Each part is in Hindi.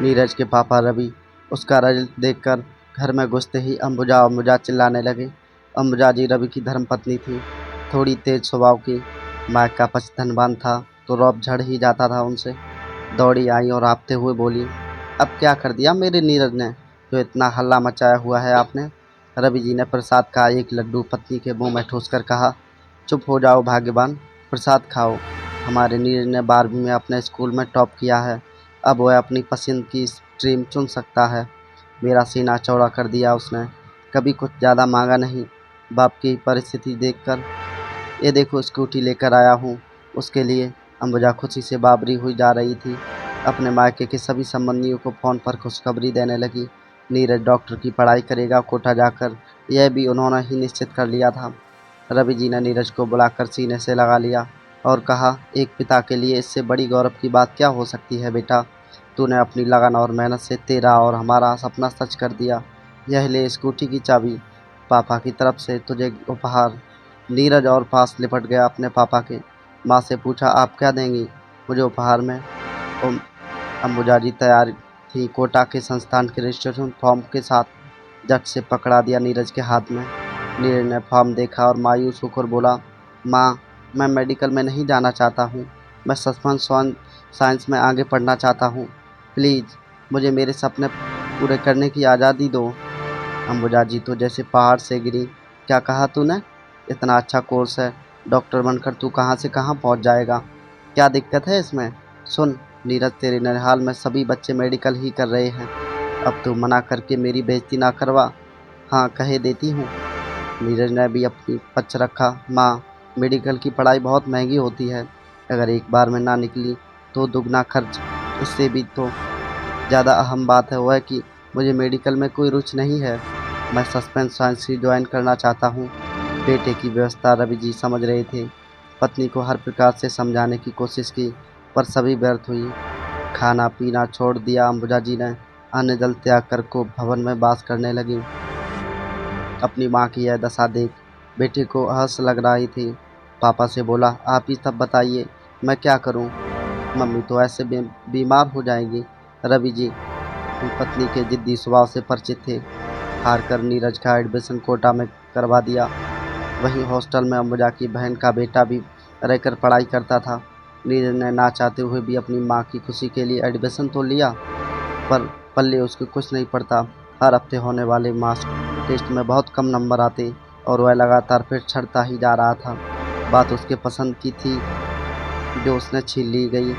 नीरज के पापा रवि उसका रिजल्ट देखकर घर में घुसते ही अंबुजा अंबुजा चिल्लाने लगे। अंबुजा जी रवि की धर्मपत्नी थी, थोड़ी तेज स्वभाव की। माँ का पक्ष धनवान था तो रौब झड़ ही जाता था उनसे। दौड़ी आई और हाँफते हुए बोली, अब क्या कर दिया मेरे नीरज ने, जो इतना हल्ला मचाया हुआ है आपने। रवि जी ने प्रसाद का एक लड्डू पत्नी के मुंह में ठूस कर कहा, चुप हो जाओ भाग्यवान, प्रसाद खाओ। हमारे नीरज ने 12वीं में अपने स्कूल में टॉप किया है, अब वह अपनी पसंद की स्ट्रीम चुन सकता है। मेरा सीना चौड़ा कर दिया उसने, कभी कुछ ज़्यादा मांगा नहीं। बाप की परिस्थिति देखकर ये देखो स्कूटी लेकर आया हूँ उसके लिए। अंबुजा खुशी से बाबरी हुई जा रही थी। अपने मायके के सभी संबंधियों को फ़ोन पर खुशखबरी देने लगी। नीरज डॉक्टर की पढ़ाई करेगा कोटा जाकर, यह भी उन्होंने ही निश्चित कर लिया था। रवि जी ने नीरज को बुलाकर सीने से लगा लिया और कहा, एक पिता के लिए इससे बड़ी गौरव की बात क्या हो सकती है बेटा। तूने अपनी लगन और मेहनत से तेरा और हमारा सपना सच कर दिया। यह ले स्कूटी की चाबी, पापा की तरफ से तुझे उपहार। नीरज और पास लिपट गया अपने पापा के। माँ से पूछा, आप क्या देंगी मुझे उपहार में। उम, अंबुजा जी तैयार थी कोटा के संस्थान के रजिस्ट्रेशन फॉर्म के साथ। झट से पकड़ा दिया नीरज के हाथ में। नीरज ने फॉर्म देखा और मायूस होकर बोला, माँ मैं मेडिकल में नहीं जाना चाहता हूँ, मैं सस्पेंस साइंस में आगे पढ़ना चाहता हूँ। प्लीज़ मुझे मेरे सपने पूरे करने की आज़ादी दो। अंबुजा जी तो जैसे पहाड़ से गिरी। क्या कहा तूने? इतना अच्छा कोर्स है, डॉक्टर बनकर तू कहाँ से कहाँ पहुँच जाएगा। क्या दिक्कत है इसमें? सुन नीरज, तेरे ननिहाल में सभी बच्चे मेडिकल ही कर रहे हैं, अब तू मना करके मेरी बेइज्जती ना करवा। हाँ कहे देती हूँ। नीरज ने भी अपनी पक्ष रखा। माँ, मेडिकल की पढ़ाई बहुत महंगी होती है, अगर एक बार में ना निकली तो दुगना खर्च। इससे भी तो ज़्यादा अहम बात है वह कि मुझे मेडिकल में कोई रुचि नहीं है, मैं सस्पेंस साइंस ही ज्वाइन करना चाहता हूँ। बेटे की व्यवस्था रवि जी समझ रहे थे। पत्नी को हर प्रकार से समझाने की कोशिश की, पर सभी व्यर्थ हुई। खाना पीना छोड़ दिया अंबुजा जी ने, अन्न जल त्याग कर को भवन में वास करने लगी। अपनी माँ की यह दशा देख बेटे को हंस लग रही थी। पापा से बोला, आप ही तब बताइए मैं क्या करूँ, मम्मी तो ऐसे बीमार हो जाएंगी। रवि जी अपनी पत्नी के जिद्दी स्वभाव से परिचित थे। हार कर नीरज का एडमिशन कोटा में करवा दिया। वहीं हॉस्टल में अंबुजा की बहन का बेटा भी रहकर पढ़ाई करता था। नीरज ने ना चाहते हुए भी अपनी माँ की खुशी के लिए एडमिशन तो लिया, पर पल्ले उसके कुछ नहीं पड़ता। हर हफ्ते होने वाले मार्क्स टेस्ट में बहुत कम नंबर आते और वह लगातार फिर चढ़ता ही जा रहा था। बात उसके पसंद की थी जो उसने छीन ली गई।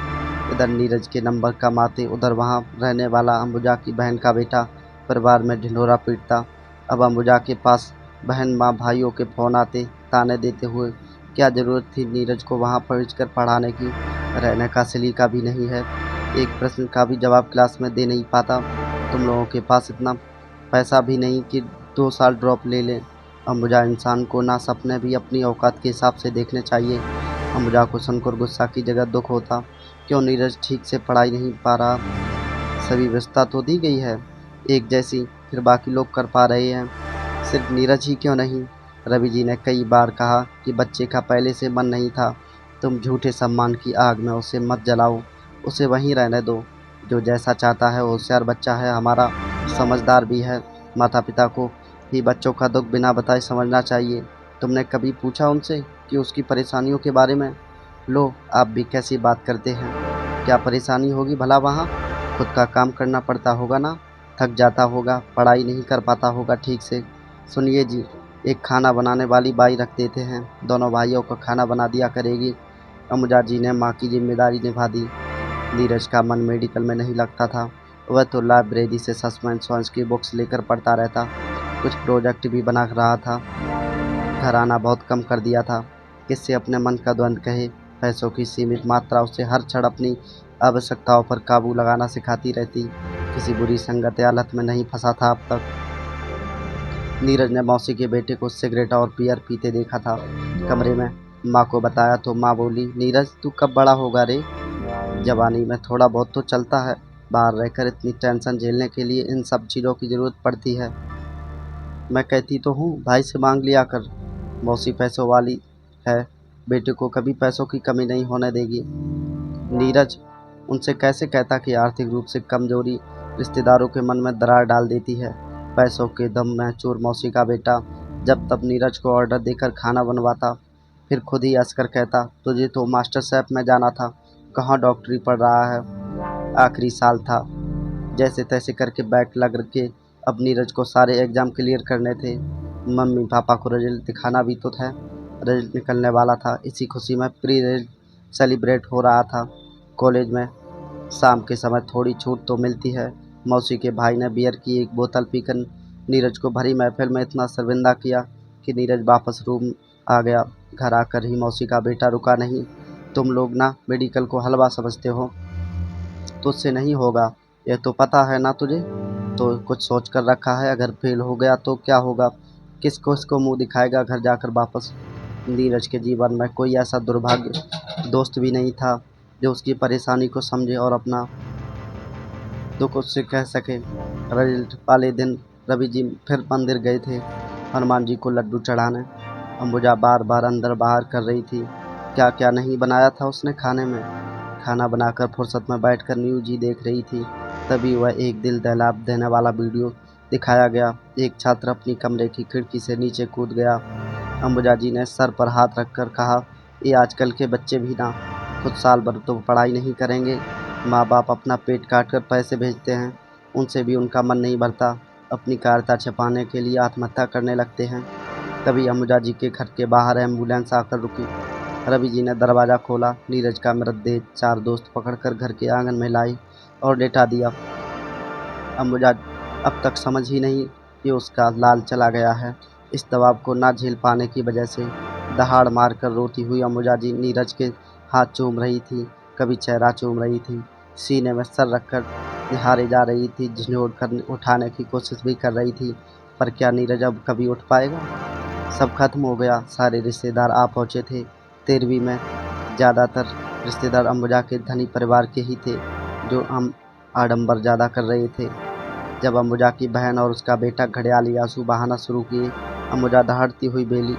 इधर नीरज के नंबर कम आते, उधर वहाँ रहने वाला अंबुजा की बहन का बेटा परिवार में ढिंढोरा पीटता। अब अंबुजा के पास बहन माँ भाइयों के फ़ोन आते ताने देते हुए। क्या ज़रूरत थी नीरज को वहाँ भेजकर पढ़ाने की, रहने का सलीका भी नहीं है, एक प्रश्न का भी जवाब क्लास में दे नहीं पाता। तुम लोगों के पास इतना पैसा भी नहीं कि 2 साल ड्रॉप ले लें। अंबुजा, इंसान को ना सपने भी अपनी औकात के हिसाब से देखने चाहिए। अंबुजा को सुनकर गुस्सा की जगह दुख होता। क्यों नीरज ठीक से पढ़ाई नहीं पा रहा? सभी व्यवस्था तो दी गई है एक जैसी, फिर बाकी लोग कर पा रहे हैं, सिर्फ नीरज ही क्यों नहीं। रवि जी ने कई बार कहा कि बच्चे का पहले से मन नहीं था, तुम झूठे सम्मान की आग में उसे मत जलाओ, उसे वहीं रहने दो। जो जैसा चाहता है, होशियार बच्चा है हमारा, समझदार भी है। माता पिता को ही बच्चों का दुख बिना बताए समझना चाहिए। तुमने कभी पूछा उनसे कि उसकी परेशानियों के बारे में? लो, आप भी कैसी बात करते हैं। क्या परेशानी होगी भला वहाँ? खुद का काम करना पड़ता होगा ना, थक जाता होगा, पढ़ाई नहीं कर पाता होगा ठीक से। सुनिए जी, एक खाना बनाने वाली बाई रख देते हैं, दोनों भाइयों का खाना बना दिया करेगी। अमुजा जी ने माँ की जिम्मेदारी निभा दी। नीरज का मन मेडिकल में नहीं लगता था, वह तो लाइब्रेरी से सस्पेंस साइंस की बुक्स लेकर पढ़ता रहता, कुछ प्रोजेक्ट भी बना रहा था। घर आना बहुत कम कर दिया था, किससे अपने मन का द्वंद्व कहे। पैसों की सीमित मात्रा उसे हर क्षण अपनी आवश्यकताओं पर काबू लगाना सिखाती रहती। किसी बुरी संगत या लत में नहीं फंसा था अब तक। नीरज ने मौसी के बेटे को सिगरेट और बियर पीते देखा था कमरे में। माँ को बताया तो माँ बोली, नीरज तू कब बड़ा होगा रे, जवानी में थोड़ा बहुत तो चलता है, बाहर रहकर इतनी टेंशन झेलने के लिए इन सब चीज़ों की ज़रूरत पड़ती है। मैं कहती तो हूँ भाई से मांग लिया कर, मौसी पैसों वाली है, बेटे को कभी पैसों की कमी नहीं होने देगी। नीरज, उनसे कैसे कहता कि आर्थिक रूप से कमजोरी रिश्तेदारों के मन में दरार डाल देती है। पैसों के दम में चोर मौसी का बेटा जब तब नीरज को ऑर्डर देकर खाना बनवाता, फिर खुद ही हंसकर कहता, तुझे तो मास्टर शेफ में जाना था, कहाँ डॉक्टरी पढ़ रहा है। आखिरी साल था, जैसे तैसे करके बैक लग के अब नीरज को सारे एग्जाम क्लियर करने थे। मम्मी पापा को रिजल्ट दिखाना भी तो था। रिजल्ट निकलने वाला था, इसी खुशी में प्री रिजल्ट सेलिब्रेट हो रहा था। कॉलेज में शाम के समय थोड़ी छूट तो मिलती है। मौसी के भाई ने बियर की एक बोतल पीकर नीरज को भरी महफिल में इतना शर्मिंदा किया कि नीरज वापस रूम आ गया। घर आकर ही मौसी का बेटा रुका नहीं, तुम लोग ना मेडिकल को हलवा समझते हो, तुझसे नहीं होगा, ये तो पता है ना तुझे। तो कुछ सोच कर रखा है, अगर फेल हो गया तो क्या होगा, किसको इसको मुंह दिखाएगा घर जाकर वापस। नीरज के जीवन में कोई ऐसा दुर्भाग्य दोस्त भी नहीं था जो उसकी परेशानी को समझे और अपना दुख उससे कह सके। रिजल्ट वाले दिन रवि जी फिर मंदिर गए थे हनुमान जी को लड्डू चढ़ाने। अंबुजा बार बार अंदर बाहर कर रही थी, क्या क्या नहीं बनाया था उसने खाने में। खाना बनाकर फुर्सत में बैठकर न्यूज ही देख रही थी, तभी वह एक दिल दहला देने वाला वीडियो दिखाया गया। एक छात्र अपनी कमरे की खिड़की से नीचे कूद गया। अंबुजा जी ने सर पर हाथ रखकर कहा, ये आजकल के बच्चे भी ना खुद साल भर तो पढ़ाई नहीं करेंगे, माँ बाप अपना पेट काट कर पैसे भेजते हैं, उनसे भी उनका मन नहीं भरता, अपनी कायरता छिपाने के लिए आत्महत्या करने लगते हैं। तभी अंबुजा जी के घर के बाहर एम्बुलेंस आकर रुकी। रवि जी ने दरवाज़ा खोला, नीरज का मृतदेह 4 दोस्त पकड़कर घर के आंगन में लाए और लेटा दिया। अंबुजा अब तक समझ ही नहीं कि उसका लाल चला गया है। इस दबाव को ना झेल पाने की वजह से दहाड़ मारकर रोती हुई अंबुजा जी नीरज के हाथ चूम रही थी, कभी चेहरा चूम रही थी, सीने में सर रखकर निहारे जा रही थी, झिझोड़ कर उठाने की कोशिश भी कर रही थी। पर क्या नीरज अब कभी उठ पाएगा। सब खत्म हो गया, सारे रिश्तेदार आ पहुँचे थे। 13वीं में ज़्यादातर रिश्तेदार अंबुजा के धनी परिवार के ही थे, जो हम आडंबर ज़्यादा कर रहे थे। जब अंबुजा की बहन और उसका बेटा घड़ियाली आंसू बहाना शुरू किए, अंबुजा दहाड़ती हुई बोली,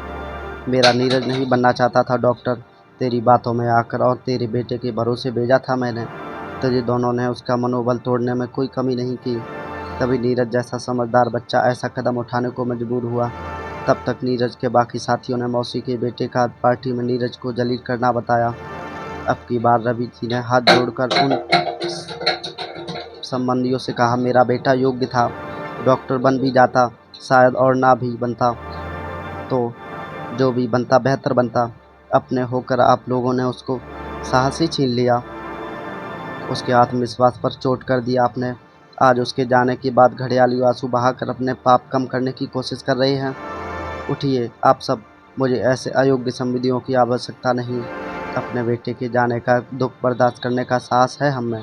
मेरा नीरज नहीं बनना चाहता था डॉक्टर, तेरी बातों में आकर और तेरे बेटे के भरोसे भेजा था मैंने, तुझे दोनों ने उसका मनोबल तोड़ने में कोई कमी नहीं की। तभी नीरज जैसा समझदार बच्चा ऐसा कदम उठाने को मजबूर हुआ। तब तक नीरज के बाकी साथियों ने मौसी के बेटे का पार्टी में नीरज को जलील करना बताया। अब की बार रवि जी ने हाथ जोड़कर उन संबंधियों से कहा, मेरा बेटा योग्य था, डॉक्टर बन भी जाता, शायद और ना भी बनता तो जो भी बनता बेहतर बनता। अपने होकर आप लोगों ने उसको साहस ही छीन लिया, उसके आत्मविश्वास पर चोट कर दिया आपने। आज उसके जाने के बाद घड़ियाली आंसू बहाकर अपने पाप कम करने की कोशिश कर रहे हैं। उठिए आप सब, मुझे ऐसे अयोग्य संबंधियों की आवश्यकता नहीं। अपने बेटे के जाने का दुख बर्दाश्त करने का साहस है हम में।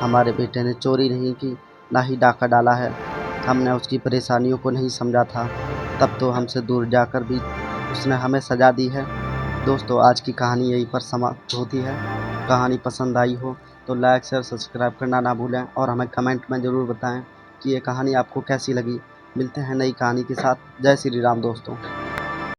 हमारे बेटे ने चोरी नहीं की, ना ही डाका डाला है। हमने उसकी परेशानियों को नहीं समझा था, तब तो हमसे दूर जाकर भी उसने हमें सजा दी है। दोस्तों, आज की कहानी यहीं पर समाप्त होती है। कहानी पसंद आई हो तो लाइक शेयर सब्सक्राइब करना ना भूलें और हमें कमेंट में ज़रूर बताएं कि ये कहानी आपको कैसी लगी। मिलते हैं नई कहानी के साथ। जय श्री राम दोस्तों।